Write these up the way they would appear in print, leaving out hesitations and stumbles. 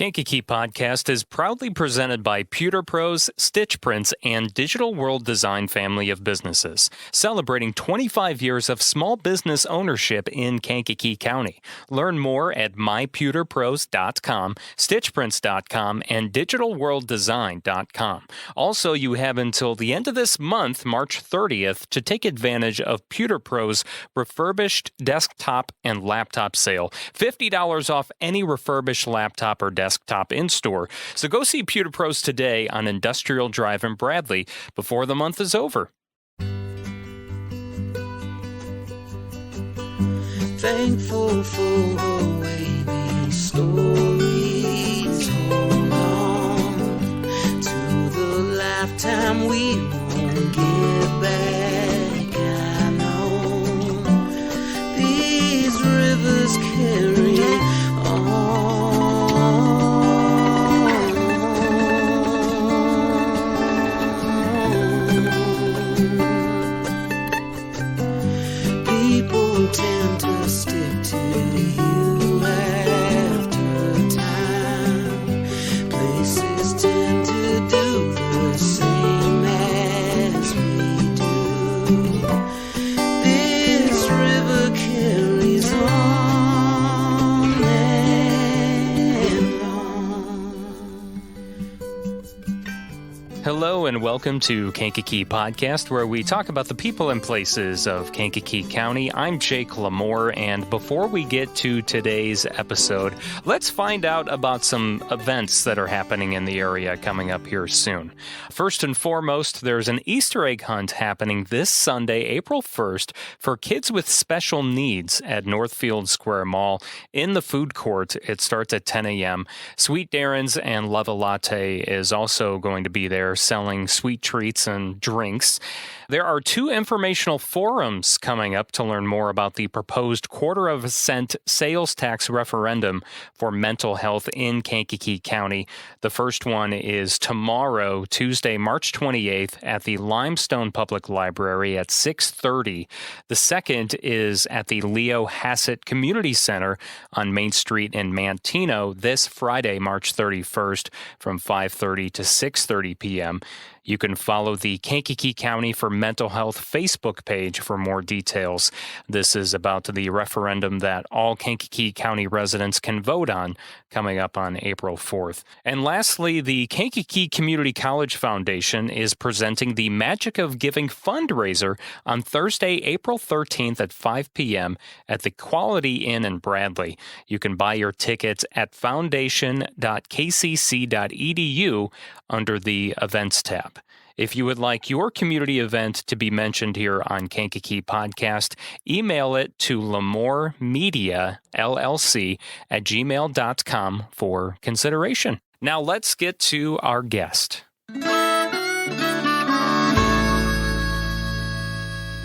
Kankakee Podcast is proudly presented by Pewter Pros, Stitch Prints, and Digital World Design family of businesses, celebrating 25 years of small business ownership in Kankakee County. Learn more at mypewterpros.com, stitchprints.com, and digitalworlddesign.com. Also, you have until the end of this month, March 30th, to take advantage of Pewter Pros' refurbished desktop and laptop sale. $50 off any refurbished laptop or desktop in-store. So go see Pewter Pros today on Industrial Drive in Bradley before the month is over. Thankful for waving stories. Hold on to the lifetime we won't get back. I know these rivers carry on. People tend to stick to you after time. Places tend to do the same as we do. This river carries on and on. Hello and welcome to Kankakee Podcast, where we talk about the people and places of Kankakee County. I'm Jake LaMore, and before we get to today's episode, let's find out about some events that are happening in the area coming up here soon. First and foremost, there's an Easter egg hunt happening this Sunday, April 1st, for kids with special needs at Northfield Square Mall in the food court. It starts at 10 a.m. Sweet Darren's and Love a Latte is also going to be there selling sweet treats and drinks. There are two informational forums coming up to learn more about the proposed quarter-of-a-cent sales tax referendum for mental health in Kankakee County. The first one is tomorrow, Tuesday, March 28th, at the Limestone Public Library at 6:30. The second is at the Leo Hassett Community Center on Main Street in Manteno this Friday, March 31st, from 5:30 to 6:30 p.m. You can follow the Kankakee County for Mental Health Facebook page for more details. This is about the referendum that all Kankakee County residents can vote on coming up on April 4th. And lastly, the Kankakee Community College Foundation is presenting the Magic of Giving fundraiser on Thursday, April 13th at 5 p.m. at the Quality Inn in Bradley. You can buy your tickets at foundation.kcc.edu under the Events tab. If you would like your community event to be mentioned here on Kankakee Podcast, email it to lamoremediallc@gmail.com for consideration. Now let's get to our guest.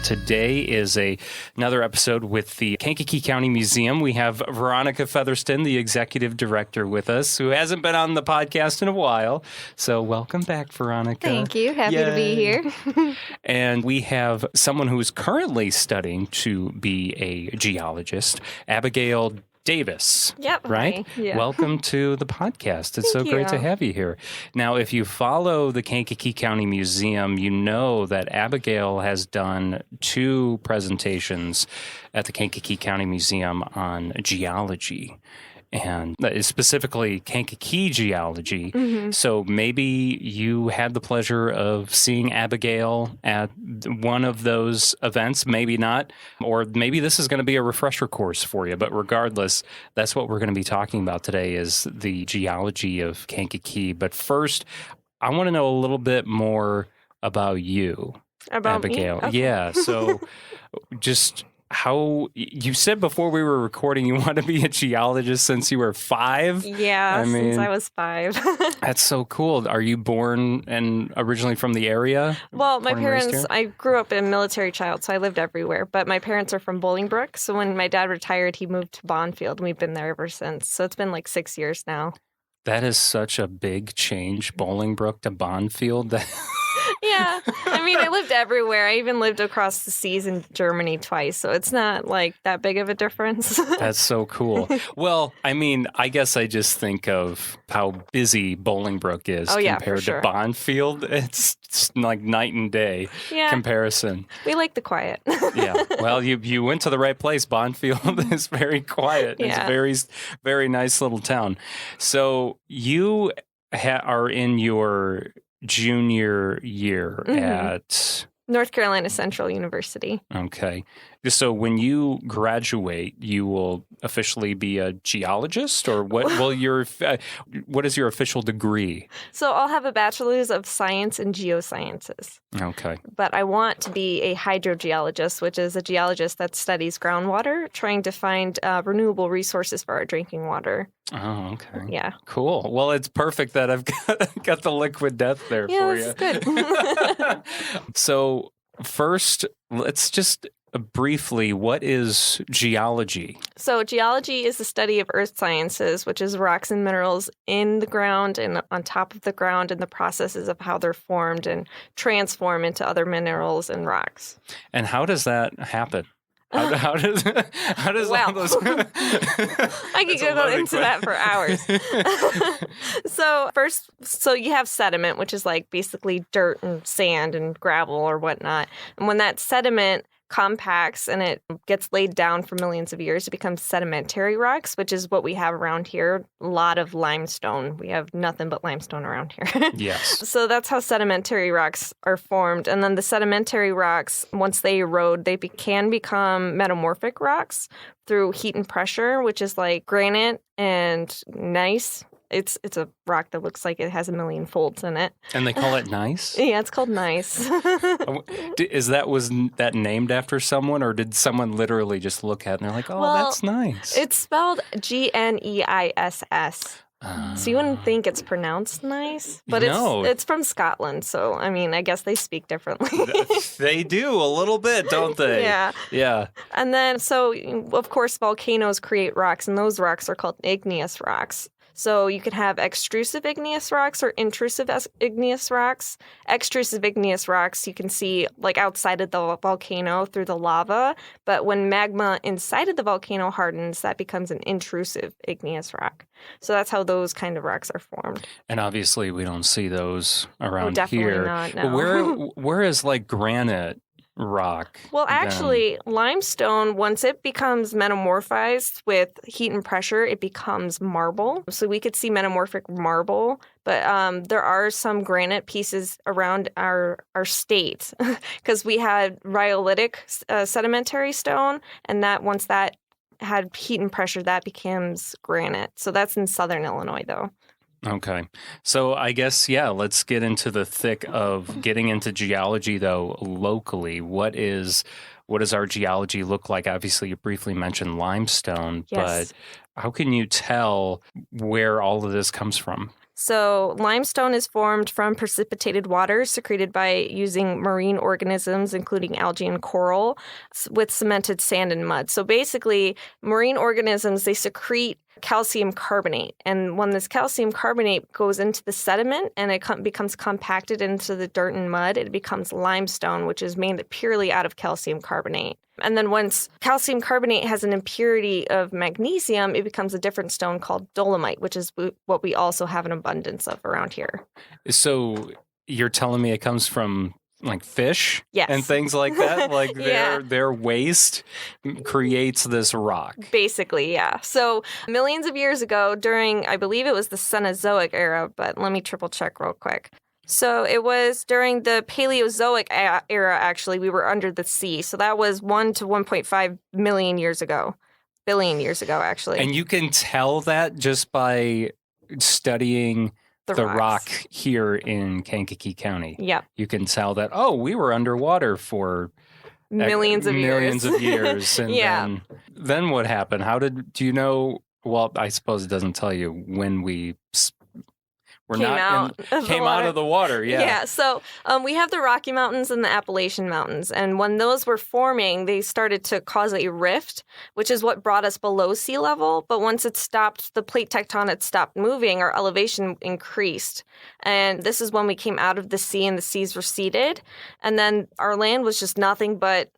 Today is another episode with the Kankakee County Museum. We have Veronica Featherston, the executive director, with us, who hasn't been on the podcast in a while. So welcome back, Veronica. Thank you. Happy to be here. And we have someone who is currently studying to be a geologist, Abigeil Davis. Yep. Right? Yeah. Welcome to the podcast. It's so great to have you here. Now, if you follow the Kankakee County Museum, you know that Abigeil has done two presentations at the Kankakee County Museum on geology, and specifically Kankakee geology. Mm-hmm. So maybe you had the pleasure of seeing Abigeil at one of those events, maybe not, or maybe this is going to be a refresher course for you. But regardless, that's what we're going to be talking about today is the geology of Kankakee. But first, I want to know a little bit more about you, about Abigeil. Me? Okay. Yeah, so just... How you said before we were recording you want to be a geologist since you were 5? Yeah, since I was 5. That's so cool. Are you born and originally from the area? Well, my parents, I grew up a military child, so I lived everywhere. But my parents are from Bolingbrook. So when my dad retired, he moved to Bonfield, and we've been there ever since. So it's been like 6 years now. That is such a big change, Bolingbrook to Bonfield. Yeah, Yeah. I mean, I lived everywhere. I even lived across the seas in Germany twice, so it's not like that big of a difference. That's so cool. Well, I mean, I guess I just think of how busy Bolingbrook is compared to Bonfield. It's like night and day comparison. We like the quiet. Yeah. Well, you went to the right place. Bonfield is very quiet. It's a very, very nice little town. So you are in your junior year at North Carolina Central University. Okay. So when you graduate, you will officially be a geologist, or what what is your official degree? So I'll have a bachelor's of science in geosciences. Okay. But I want to be a hydrogeologist, which is a geologist that studies groundwater, trying to find renewable resources for our drinking water. Oh, okay. Yeah. Cool. Well, it's perfect that I've got the liquid death there for you. Yeah, that's good. So first, let's just briefly, what is geology? So geology is the study of earth sciences, which is rocks and minerals in the ground and on top of the ground, and the processes of how they're formed and transform into other minerals and rocks. And how does that happen? How does all those? I could go into that for hours. So you have sediment, which is like basically dirt and sand and gravel or whatnot. And when that sediment compacts and it gets laid down for millions of years, it becomes sedimentary rocks, which is what we have around here. A lot of limestone. We have nothing but limestone around here. Yes. So that's how sedimentary rocks are formed. And then the sedimentary rocks, once they erode, they can become metamorphic rocks through heat and pressure, which is like granite and gneiss. It's a rock that looks like it has a million folds in it. And they call it gneiss? Yeah, it's called gneiss. Was that named after someone, or did someone literally just look at it and they're like, oh, that's nice? It's spelled Gneiss. So you wouldn't think it's pronounced nice, but it's from Scotland. So, I mean, I guess they speak differently. They do a little bit, don't they? Yeah. Yeah. And then, so, of course, volcanoes create rocks, and those rocks are called igneous rocks. So you can have extrusive igneous rocks or intrusive igneous rocks. Extrusive igneous rocks you can see like outside of the volcano through the lava, but when magma inside of the volcano hardens, that becomes an intrusive igneous rock. So that's how those kind of rocks are formed. And obviously we don't see those around definitely here. Not, no. Where is like granite rock? Well, actually, limestone, once it becomes metamorphized with heat and pressure, it becomes marble. So we could see metamorphic marble, but there are some granite pieces around our state because we had rhyolitic sedimentary stone, and that once that had heat and pressure, that becomes granite. So that's in southern Illinois, though. Okay. So I guess, let's get into the thick of getting into geology, though, locally. What does our geology look like? Obviously, you briefly mentioned limestone, yes. But how can you tell where all of this comes from? So limestone is formed from precipitated water secreted by using marine organisms, including algae and coral, with cemented sand and mud. So basically, marine organisms, they secrete calcium carbonate. And when this calcium carbonate goes into the sediment and it becomes compacted into the dirt and mud, it becomes limestone, which is made purely out of calcium carbonate. And then once calcium carbonate has an impurity of magnesium, it becomes a different stone called dolomite, which is what we also have an abundance of around here. So you're telling me it comes from like fish and things like that? Like their waste creates this rock? Basically, yeah. So millions of years ago during, I believe it was the Cenozoic era, but let me triple check real quick. So it was during the Paleozoic era, actually, we were under the sea. So that was 1 to 1.5 million years ago. Billion years ago, actually. And you can tell that just by studying the rock here in Kankakee County. Yeah. You can tell that, we were underwater for millions of years. And then what happened? Do you know? Well, I suppose it doesn't tell you when we were Came not out of the came out water. of the water. Yeah. Yeah, so we have the Rocky Mountains and the Appalachian Mountains. And when those were forming, they started to cause a rift, which is what brought us below sea level. But once it stopped, the plate tectonics stopped moving, our elevation increased. And this is when we came out of the sea and the seas receded. And then our land was just nothing but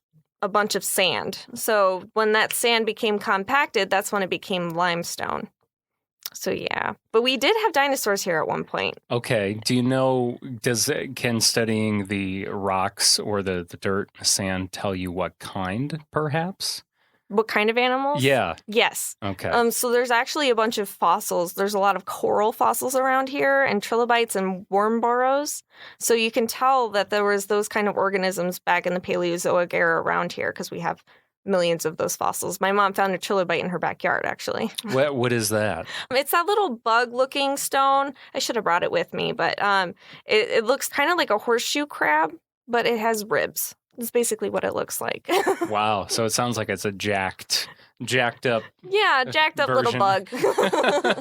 a bunch of sand. So when that sand became compacted, that's when it became limestone. So yeah, but we did have dinosaurs here at one point. Okay. Do you know, can studying the rocks or the dirt, sand tell you what kind, perhaps? What kind of animals? Yeah. Yes. Okay. So there's actually a bunch of fossils. There's a lot of coral fossils around here and trilobites and worm burrows. So you can tell that there was those kind of organisms back in the Paleozoic era around here because we have millions of those fossils. My mom found a trilobite in her backyard, actually. What is that? It's that little bug-looking stone. I should have brought it with me, but it looks kind of like a horseshoe crab, but it has ribs. That's basically what it looks like. Wow. So it sounds like it's a jacked up. Yeah, jacked up little version.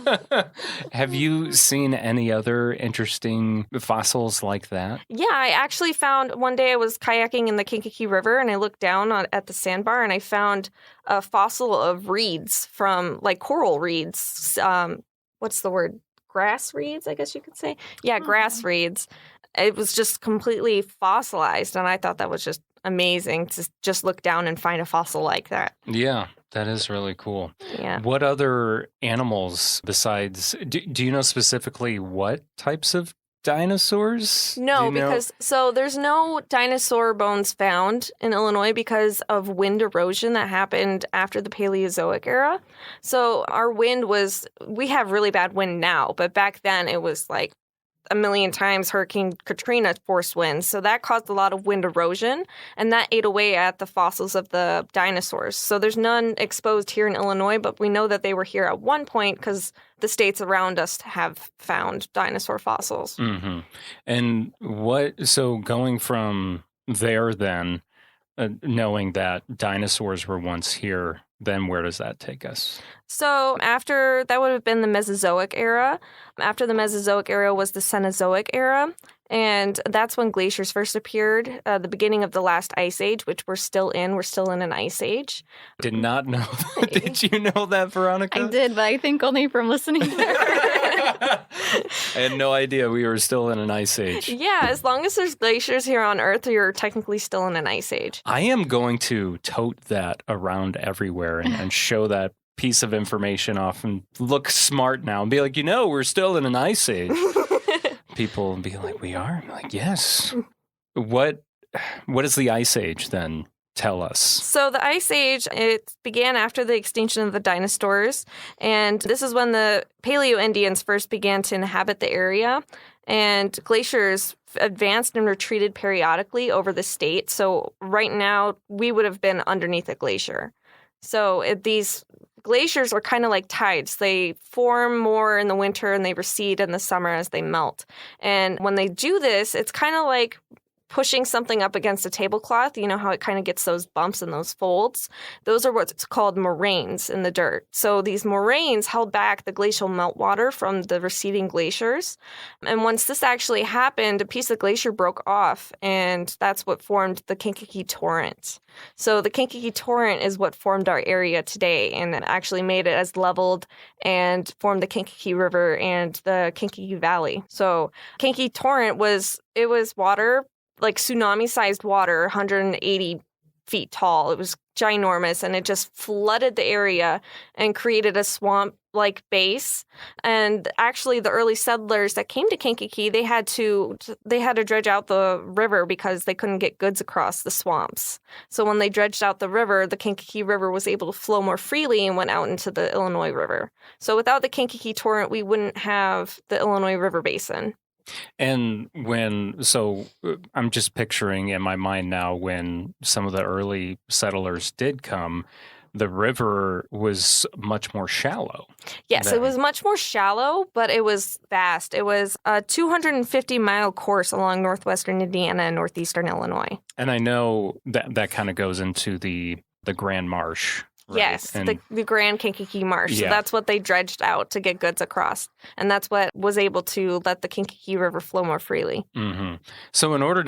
bug. Have you seen any other interesting fossils like that? Yeah, I actually found one day I was kayaking in the Kankakee River and I looked down at the sandbar and I found a fossil of reeds from like coral reeds. What's the word? Grass reeds, I guess you could say. Yeah, grass reeds. It was just completely fossilized and I thought that was just amazing to just look down and find a fossil like that. Yeah, that is really cool. Yeah. What other animals besides, do you know specifically what types of dinosaurs? No, because so there's no dinosaur bones found in Illinois because of wind erosion that happened after the Paleozoic era. So our wind we have really bad wind now, but back then it was like a million times Hurricane Katrina force winds. So that caused a lot of wind erosion, and that ate away at the fossils of the dinosaurs. So there's none exposed here in Illinois, but we know that they were here at one point because the states around us have found dinosaur fossils. Mm-hmm. And so going from there then, knowing that dinosaurs were once here, then where does that take us? So after that would have been the Mesozoic era. After the Mesozoic era was the Cenozoic era. And that's when glaciers first appeared, the beginning of the last ice age, which we're still in. We're still in an ice age. Did not know that. Did you know that, Veronica? I did, but I think only from listening to her. I had no idea we were still in an ice age. Yeah, as long as there's glaciers here on Earth, you're technically still in an ice age. I am going to tote that around everywhere and show that piece of information off and look smart now and be like, we're still in an ice age. People will be like, we are? I'm like, yes. What does the ice age then tell us? So the ice age, it began after the extinction of the dinosaurs. And this is when the Paleo-Indians first began to inhabit the area. And glaciers advanced and retreated periodically over the state. So right now, we would have been underneath a glacier. So these glaciers are kind of like tides. They form more in the winter and they recede in the summer as they melt. And when they do this, it's kind of like pushing something up against a tablecloth. You know how it kind of gets those bumps and those folds? Those are what's called moraines in the dirt. So these moraines held back the glacial meltwater from the receding glaciers. And once this actually happened, a piece of glacier broke off, and that's what formed the Kankakee Torrent. So the Kankakee Torrent is what formed our area today, and it actually made it as leveled and formed the Kankakee River and the Kankakee Valley. So Kankakee Torrent was water, like tsunami-sized water, 180 feet tall. It was ginormous, and it just flooded the area and created a swamp-like base. And actually, the early settlers that came to Kankakee, they had to dredge out the river because they couldn't get goods across the swamps. So when they dredged out the river, the Kankakee River was able to flow more freely and went out into the Illinois River. So without the Kankakee Torrent, we wouldn't have the Illinois River Basin. And I'm just picturing in my mind now when some of the early settlers did come, the river was much more shallow. Yes, it was much more shallow, but it was vast. It was a 250-mile course along northwestern Indiana and northeastern Illinois. And I know that kind of goes into the Grand Marsh Right. Yes, And the Grand Kankakee Marsh. So Yeah. that's what they dredged out to get goods across. And that's what was able to let the Kankakee River flow more freely. So in order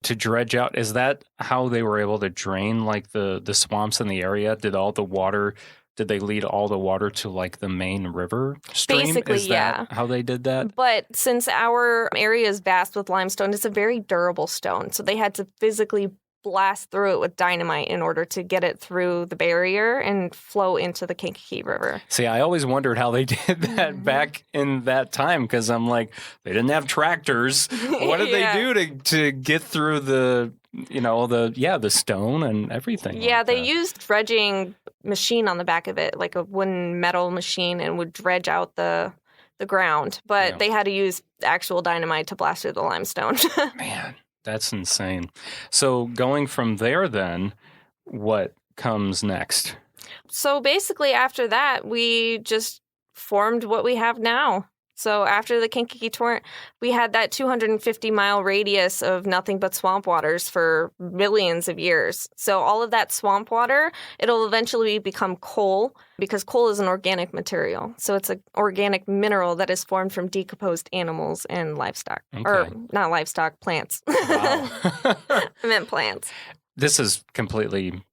to dredge out, is that how they were able to drain like the swamps in the area? Did they lead all the water to like the main river stream? Basically, is that how they did that? But since our area is vast with limestone, it's a very durable stone. So they had to physically blast through it with dynamite in order to get it through the barrier and flow into the Kankakee River. See, I always wondered how they did that back in that time because I'm like, they didn't have tractors. What did Yeah. they do to get through the stone and everything? Yeah, like they that? used dredging machine on the back of it, like a wooden metal machine, and would dredge out the ground. But Yeah. they had to use actual dynamite to blast through the limestone. Man, that's insane. So going from there, then what comes next? So basically, after that, we just formed what we have now. So after the Kankakee Torrent, we had that 250-mile radius of nothing but swamp waters for millions of years. So all of that swamp water, it'll eventually become coal because coal is an organic material. So it's an organic mineral that is formed from decomposed animals and livestock. Or Okay. not livestock, plants. Wow. I meant plants. This is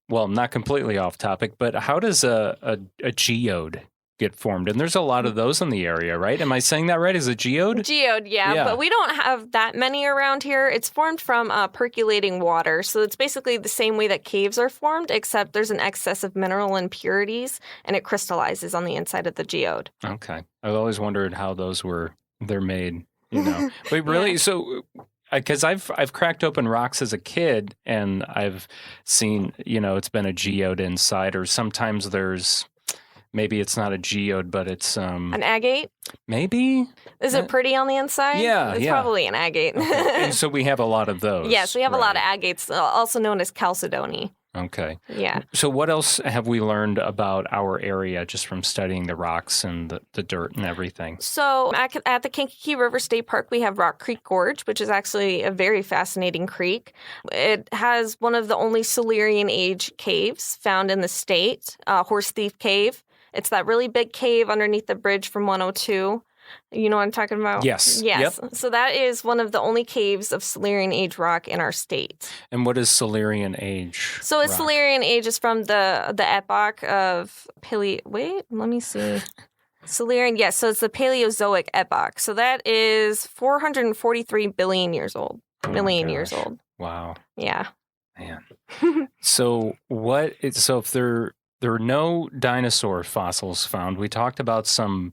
not completely off topic, but how does a geode get formed? And there's a lot of those in the area, right? Am I saying that right? Is it geode? Geode, Yeah. yeah, but we don't have that many around here. It's formed from percolating water. So it's basically the same way that caves are formed, except there's an excess of mineral impurities, and it crystallizes on the inside of the geode. Okay. I've always wondered how they're made, But really, Yeah. so because I've cracked open rocks as a kid and I've seen, it's been a geode inside, or sometimes maybe it's not a geode, but it's An agate? maybe. Is it pretty on the inside? Yeah, It's yeah. probably an agate. Okay. And so we have a lot of those. Yes, we have a lot of right. agates, also known as chalcedony. Okay. Yeah. So what else have we learned about our area just from studying the rocks and the dirt and everything? So at the Kankakee River State Park, we have Rock Creek Gorge, which is actually a very fascinating creek. It has one of the only Silurian age caves found in the state, Horse Thief Cave. It's that really big cave underneath the bridge from 102. You know what I'm talking about? Yes. Yes. Yep. So that is one of the only caves of Silurian age rock in our state. And what is Silurian age? So it's rock? Silurian age is from the epoch of Wait, let me see. Silurian, yes. So it's the Paleozoic epoch. So that is 443 billion years old. Oh my Million years gosh. old. Wow. Yeah. Man. So if there are no dinosaur fossils found, we talked about some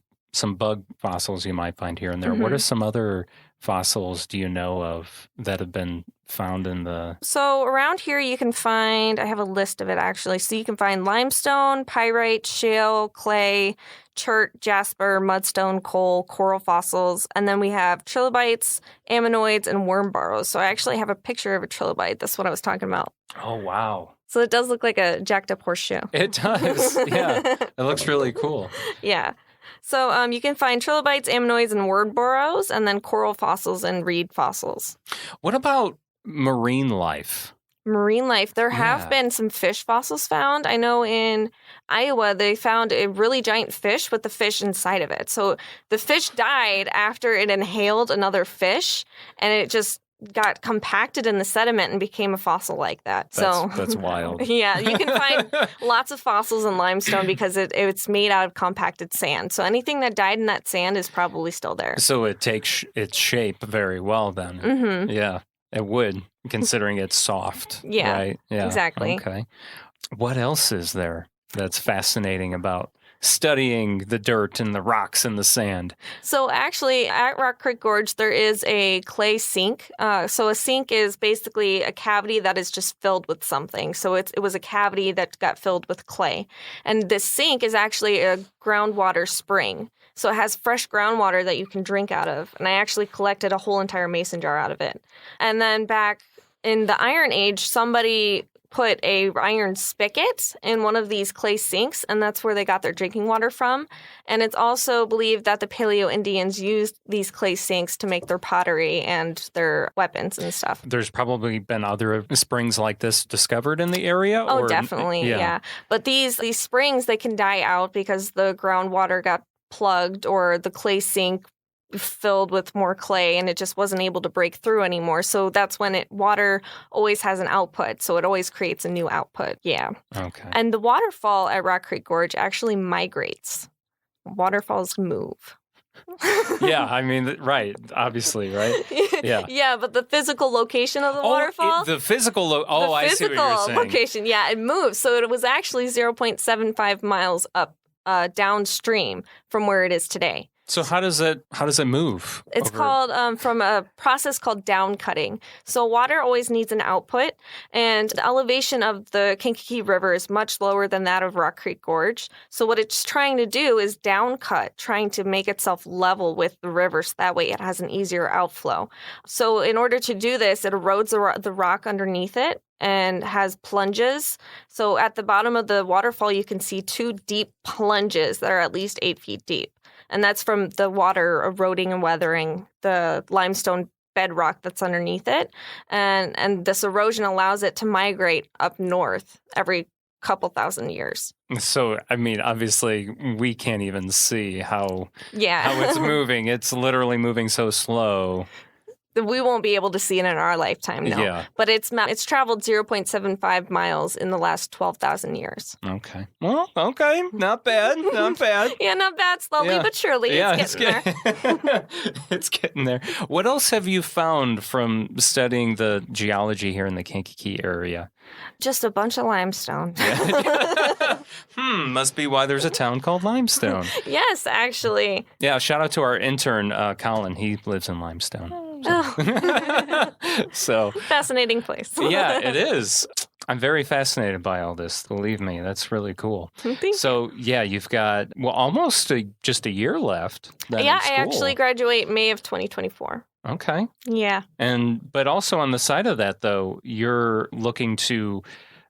bug fossils you might find here and there. What Mhm. are some other fossils do you know of that have been found in the... So around here you can find, I have a list of it actually. So you can find limestone, pyrite, shale, clay, chert, jasper, mudstone, coal, coral fossils. And then we have trilobites, ammonoids, and worm burrows. So I actually have a picture of a trilobite. That's what I was talking about. Oh, wow. So it does look like a jacked up horseshoe. It does. Yeah. It looks really cool. Yeah. So you can find trilobites, ammonoids, and worm burrows, and then coral fossils and reed fossils. What about marine life? Marine life. There Yeah. have been some fish fossils found. I know in Iowa they found a really giant fish with the fish inside of it. So the fish died after it inhaled another fish, and it just got compacted in the sediment and became a fossil like that. That's wild. Yeah, you can find lots of fossils in limestone because it's made out of compacted sand. So anything that died in that sand is probably still there. So it takes its shape very well then. Mm-hmm. Yeah, it would, considering it's soft. Yeah, right? Yeah, exactly. Okay. What else is there that's fascinating about studying the dirt and the rocks and the sand? So actually, at Rock Creek Gorge, there is a clay sink. So a sink is basically a cavity that is just filled with something. So it was a cavity that got filled with clay. And this sink is actually a groundwater spring. So it has fresh groundwater that you can drink out of. And I actually collected a whole entire mason jar out of it. And then back in the Iron Age, somebody put a iron spigot in one of these clay sinks, and that's where they got their drinking water from. And it's also believed that the Paleo Indians used these clay sinks to make their pottery and their weapons and stuff. There's probably been other springs like this discovered in the area? Oh, definitely, yeah. But these springs, they can die out because the groundwater got plugged or the clay sink filled with more clay and it just wasn't able to break through anymore. So that's when water always has an output. So it always creates a new output. Yeah. Okay. And the waterfall at Rock Creek Gorge actually migrates. Waterfalls move. Yeah, I mean, right. Obviously, right? Yeah. Yeah, but the physical location of the waterfall. The physical I see what you're saying. location, yeah, it moves. So it was actually 0.75 miles up downstream from where it is today. So how does it move? It's called from a process called down cutting. So water always needs an output, and the elevation of the Kankakee River is much lower than that of Rock Creek Gorge. So what it's trying to do is down cut, trying to make itself level with the river so that way it has an easier outflow. So in order to do this, it erodes the rock underneath it and has plunges. So at the bottom of the waterfall, you can see 2 deep plunges that are at least 8 feet deep. And that's from the water eroding and weathering the limestone bedrock that's underneath it. And this erosion allows it to migrate up north every couple thousand years. So, I mean, obviously, we can't even see how it's moving. It's literally moving so slow. We won't be able to see it in our lifetime, no. Yeah. But it's traveled 0.75 miles in the last 12,000 years. Okay. Well, okay. Not bad. Not bad. Yeah, not bad. Slowly but surely. It's getting there. It's getting there. What else have you found from studying the geology here in the Kankakee area? Just a bunch of limestone. Must be why there's a town called Limestone. Yes, actually. Yeah, shout out to our intern, Colin. He lives in Limestone. Oh. So fascinating place. Yeah, it is. I'm very fascinated by all this. Believe me, that's really cool. Thank you. So, yeah, you've got, almost just a year left. Yeah, I actually graduate May of 2024. Okay. Yeah. But also on the side of that, though, you're looking to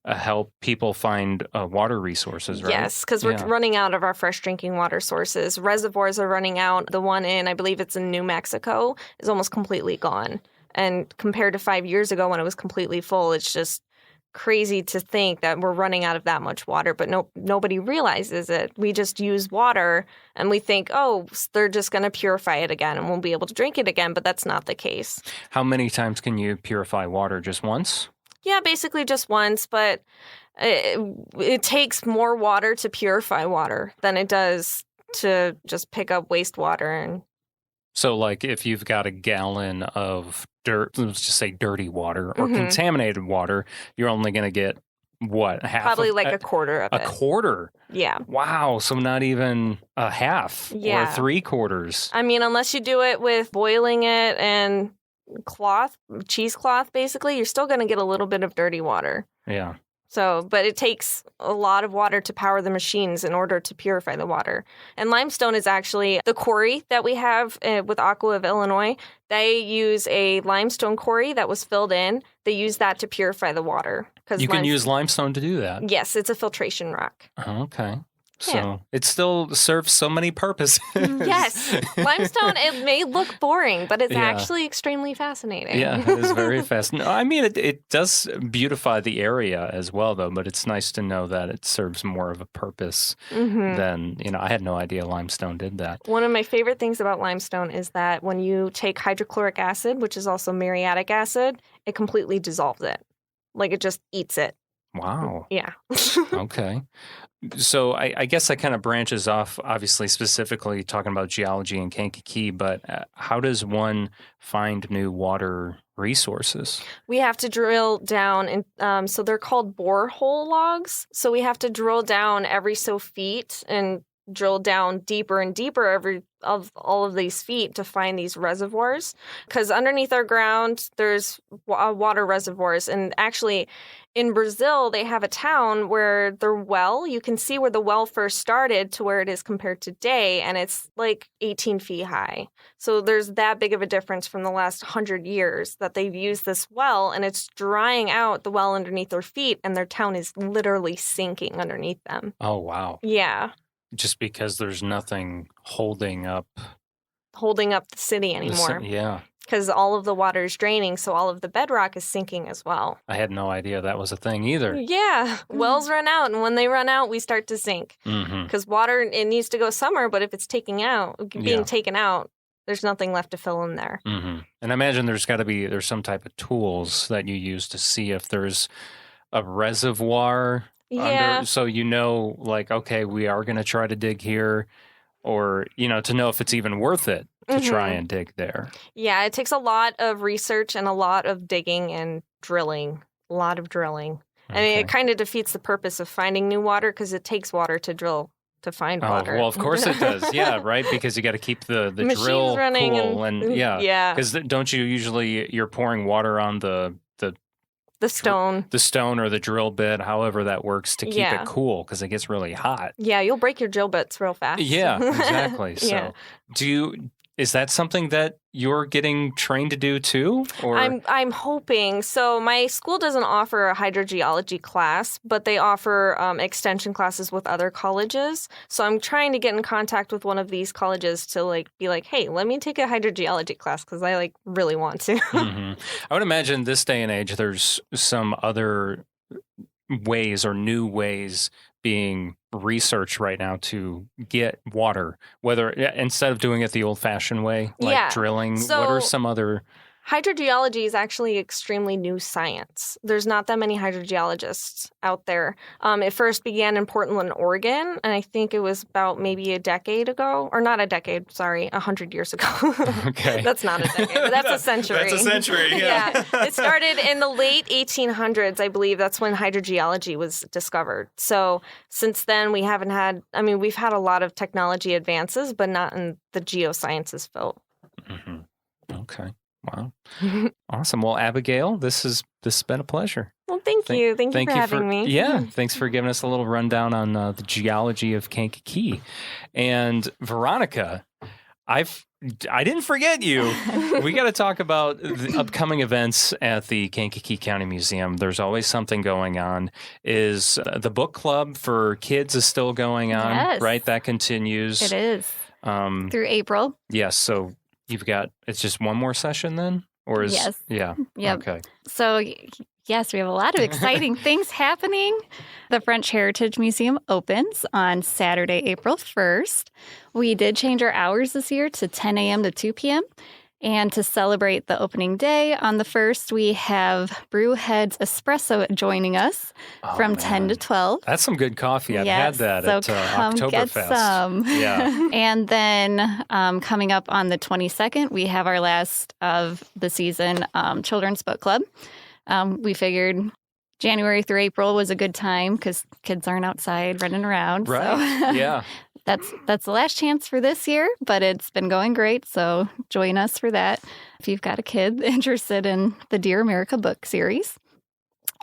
help people find water resources, right? Yes, because we're running out of our fresh drinking water sources. Reservoirs are running out. The one I believe it's in New Mexico, is almost completely gone. And compared to 5 years ago when it was completely full, it's just crazy to think that we're running out of that much water, but nobody realizes it. We just use water and we think, oh, they're just going to purify it again and we'll be able to drink it again, but that's not the case. How many times can you purify water? Just once? Yeah, basically just once, but it takes more water to purify water than it does to just pick up wastewater. And so, like, if you've got a gallon of let's just say dirty water or contaminated water, you're only going to get what? Half? Probably like a quarter of it. A quarter? Yeah. Wow. So not even a half or 3/4. I mean, unless you do it with boiling it and cheesecloth, basically, you're still going to get a little bit of dirty water. Yeah. So, but it takes a lot of water to power the machines in order to purify the water. And Limestone is actually the quarry that we have with Aqua of Illinois. They use a limestone quarry that was filled in. They use that to purify the water. You can use limestone to do that? Yes, it's a filtration rock. Okay. So it still serves so many purposes. Yes. Limestone, it may look boring, but it's actually extremely fascinating. Yeah, it is very fascinating. I mean, it does beautify the area as well, though, but it's nice to know that it serves more of a purpose than, I had no idea limestone did that. One of my favorite things about limestone is that when you take hydrochloric acid, which is also muriatic acid, it completely dissolves it. Like it just eats it. Wow. Yeah. Okay. So I guess that kind of branches off, obviously, specifically talking about geology in Kankakee, but how does one find new water resources? We have to drill down, and so they're called borehole logs. So we have to drill down every so feet and drill down deeper and deeper every all of these feet to find these reservoirs, because underneath our ground there's water reservoirs. And actually in Brazil they have a town where their well, you can see where the well first started to where it is compared to today, and it's like 18 feet high. So there's that big of a difference from the last 100 years that they've used this well, and it's drying out the well underneath their feet, and their town is literally sinking underneath them. Oh, wow. Yeah. Just because there's nothing holding up The city anymore. Yeah. Because all of the water is draining, so all of the bedrock is sinking as well. I had no idea that was a thing either. Yeah. Wells run out, and when they run out, we start to sink. Mm-hmm. Because water, it needs to go somewhere, but if it's taken out, there's nothing left to fill in there. Mm-hmm. And I imagine there's some type of tools that you use to see if there's a reservoir under, so like, okay, we are going to try to dig here, or, to know if it's even worth it to try and dig there. Yeah, it takes a lot of research and a lot of digging and drilling. A lot of drilling. Okay. I mean, it kind of defeats the purpose of finding new water because it takes water to drill to find water. Well, of course it does. Yeah, right? Because you got to keep the drill running cool. And yeah. Because don't you usually, you're pouring water on the stone. The stone or the drill bit, however that works, to keep it cool because it gets really hot. Yeah, you'll break your drill bits real fast. Yeah, exactly. So is that something that you're getting trained to do too? Or I'm hoping. So my school doesn't offer a hydrogeology class, but they offer extension classes with other colleges. So I'm trying to get in contact with one of these colleges to be like, hey, let me take a hydrogeology class because I really want to. Mm-hmm. I would imagine this day and age there's some other ways or new ways being researched right now to get water, whether instead of doing it the old-fashioned way, like drilling. So, what are some other... Hydrogeology is actually extremely new science. There's not that many hydrogeologists out there. It first began in Portland, Oregon, and I think it was about maybe a decade ago. Or not a decade, sorry, 100 years ago. Okay. That's not a decade, but that's a century. That's a century, yeah. It started in the late 1800s, I believe. That's when hydrogeology was discovered. So since then, we've had a lot of technology advances, but not in the geosciences field. Mm-hmm. Okay. Wow. Awesome. Well, Abigeil, this has been a pleasure. Well, thank you. Thank you for having me. Yeah. Thanks for giving us a little rundown on the geology of Kankakee. And Veronica, I didn't forget you. We got to talk about the upcoming events at the Kankakee County Museum. There's always something going on. Is the book club for kids is still going on, yes. Right? That continues. It is. Through April. Yes. So it's just one more session then? Or is... Yes. Yeah. Yep. Okay. So, yes, we have a lot of exciting things happening. The French Heritage Museum opens on Saturday, April 1st. We did change our hours this year to 10 a.m. to 2 p.m. And to celebrate the opening day on the 1st, we have Brewhead's Espresso joining us from 10 to 12. That's some good coffee. I've had that at Oktoberfest. Get some. Yeah. And then coming up on the 22nd, we have our last of the season Children's Book Club. We figured January through April was a good time because kids aren't outside running around. Right. So Yeah. That's the last chance for this year, but it's been going great, so join us for that if you've got a kid interested in the Dear America book series.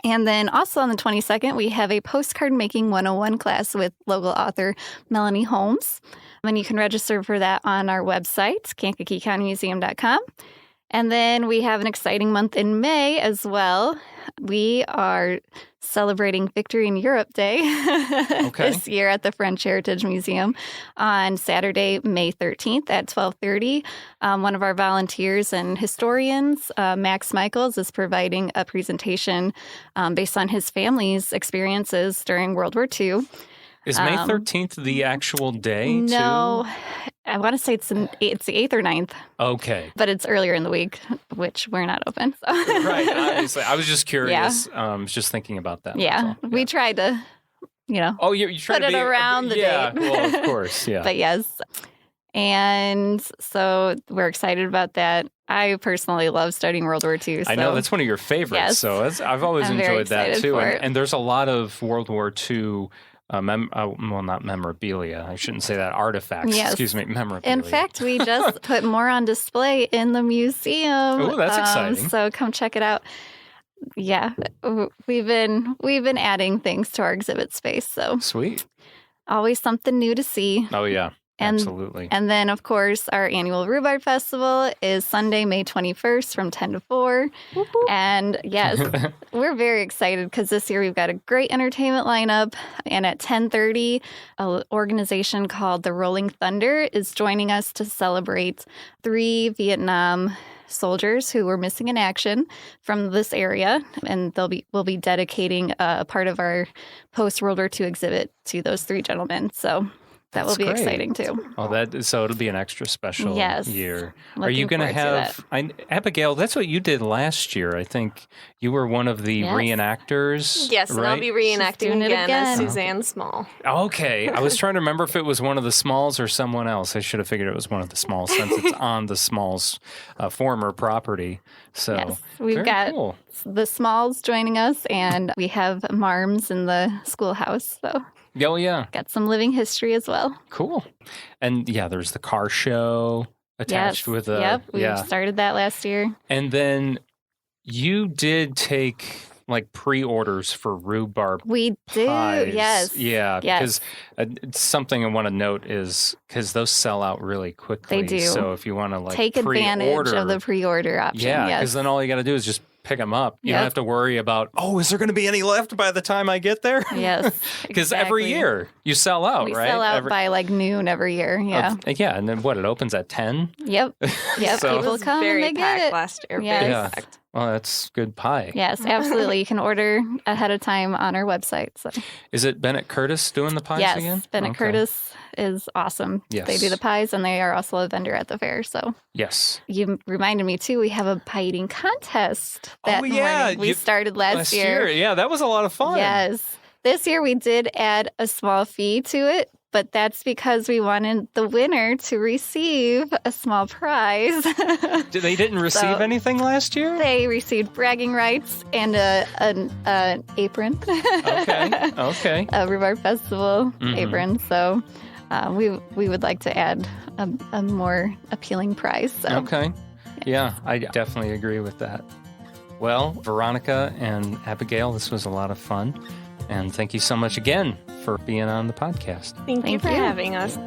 And then also on the 22nd, we have a postcard making 101 class with local author Melanie Holmes. And you can register for that on our website, KankakeeCountyMuseum.com. And then we have an exciting month in May as well. We are celebrating Victory in Europe Day this year at the French Heritage Museum on Saturday, May 13th at 12:30. One of our volunteers and historians, Max Michaels, is providing a presentation based on his family's experiences during World War II. Is May 13th the actual day, No, I want to say it's the 8th or 9th. Okay. But it's earlier in the week, which we're not open. So. Right, obviously. I was just curious. I was just thinking about that. Yeah, we tried to, Oh, you tried put to it around the date. Yeah, well, of course, yeah. But yes. And so we're excited about that. I personally love studying World War II. So. I know, that's one of your favorites. Yes. So I've always I'm very enjoyed that excited too. for it. And there's a lot of World War II not memorabilia. I shouldn't say that. Artifacts. Yes. Excuse me, memorabilia. In fact, we just put more on display in the museum. Oh, that's exciting. So come check it out. Yeah, we've been adding things to our exhibit space. So Sweet. Always something new to see. Oh, yeah. Absolutely. And then, of course, our annual Rhubarb Festival is Sunday, May 21st from 10 to 4. Woo-hoo. And yes, we're very excited because this year we've got a great entertainment lineup. And at 10:30, an organization called the Rolling Thunder is joining us to celebrate 3 Vietnam soldiers who were missing in action from this area. And we'll be dedicating a part of our post-World War II exhibit to those 3 gentlemen. So that will be great. Exciting too. Oh, so it'll be an extra special year. Are you Looking going to forward have Abigail? That's what you did last year. I think you were one of the reenactors. Yes, and right? I'll be reenacting doing it again as again. Suzanne Small. Okay, I was trying to remember if it was one of the Smalls or someone else. I should have figured it was one of the Smalls since it's on the Smalls' former property. So Yes, we've very got cool. the Smalls joining us, and we have Marms in the schoolhouse. So Oh yeah, got some living history as well. cool. And yeah, there's the car show attached with a Yep, we started that last year. And then you did take like pre-orders for rhubarb We do, pies. yes. Yeah, Yes. because it's something I want to note is because those sell out really quickly. They do. So if you want to like Take advantage pre-order, of the pre-order option. yeah, because yes. then all you got to do is just pick them up. You don't Yep. have to worry about, is there going to be any left by the time I get there? Yes, Because every exactly. year you sell out, we right? sell out by like noon every year. Yeah. Yeah, and then it opens at 10? Yep. Yep. So- People come very and they packed get it. last year. Yes. Very Yeah. packed. Well, that's good pie. Yes, absolutely. You can order ahead of time on our website. So. Is it Bennett Curtis doing the pies Yes, again? Bennett Okay. Curtis is awesome. Yes. They do the pies, and they are also a vendor at the fair. So Yes. you reminded me too. We have a pie eating contest that Oh, yeah, morning. We you- started last year. Yeah, that was a lot of fun. Yes, this year we did add a small fee to it, but that's because we wanted the winner to receive a small prize. They didn't receive So- anything last year? They received bragging rights and an apron. Okay. A Rhubarb Festival Mhm. apron. So we would like to add a more appealing prize. So. Okay. Yeah, I definitely agree with that. Well, Veronica and Abigail, this was a lot of fun. And thank you so much again for being on the podcast. Thank you Thank for you. having us.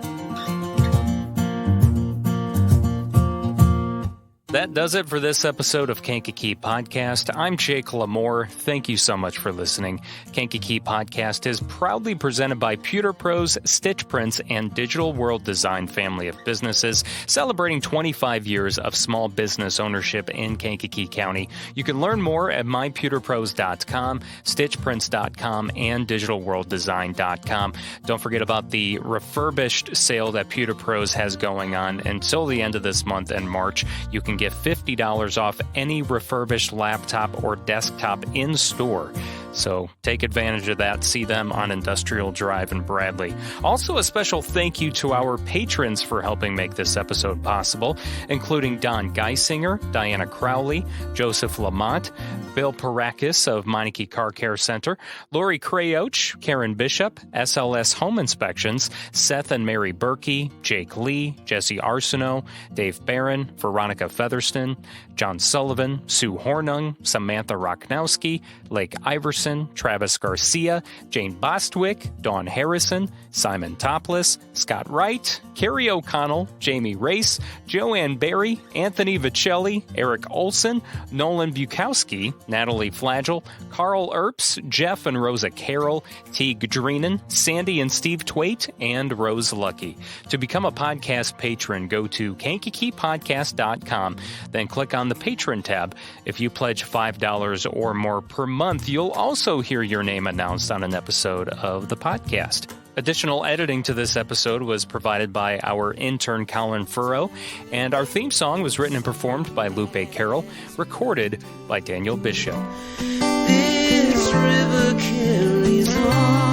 That does it for this episode of Kankakee Podcast. I'm Jake LaMore. Thank you so much for listening. Kankakee Podcast is proudly presented by Pewter Pros, Stitch Prints, and Digital World Design family of businesses, celebrating 25 years of small business ownership in Kankakee County. You can learn more at mypewterpros.com, stitchprints.com, and digitalworlddesign.com. Don't forget about the refurbished sale that Pewter Pros has going on until the end of this month in March. You can get $50 off any refurbished laptop or desktop in store. So take advantage of that. See them on Industrial Drive in Bradley. Also, a special thank you to our patrons for helping make this episode possible, including Don Geisinger, Diana Crowley, Joseph Lamont, Bill Parakis of Meineke Car Care Center, Lori Crayoch, Karen Bishop, SLS Home Inspections, Seth and Mary Berkey, Jake Lee, Jesse Arsenault, Dave Barron, Veronica Featherston, John Sullivan, Sue Hornung, Samantha Rochnowski, Lake Iverson, Travis Garcia, Jane Bostwick, Dawn Harrison, Simon Topless, Scott Wright, Carrie O'Connell, Jamie Race, Joanne Berry, Anthony Vicelli, Eric Olson, Nolan Bukowski, Natalie Flagel, Carl Earps, Jeff and Rosa Carroll, Teague Dreenan, Sandy and Steve Twait, and Rose Lucky. To become a podcast patron, go to KankakeePodcast.com, then click on the Patron tab. If you pledge $5 or more per month, you'll also hear your name announced on an episode of the podcast. Additional editing to this episode was provided by our intern Colin Furrow, and our theme song was written and performed by Lupe Carroll, recorded by Daniel Bishop. This river carries on.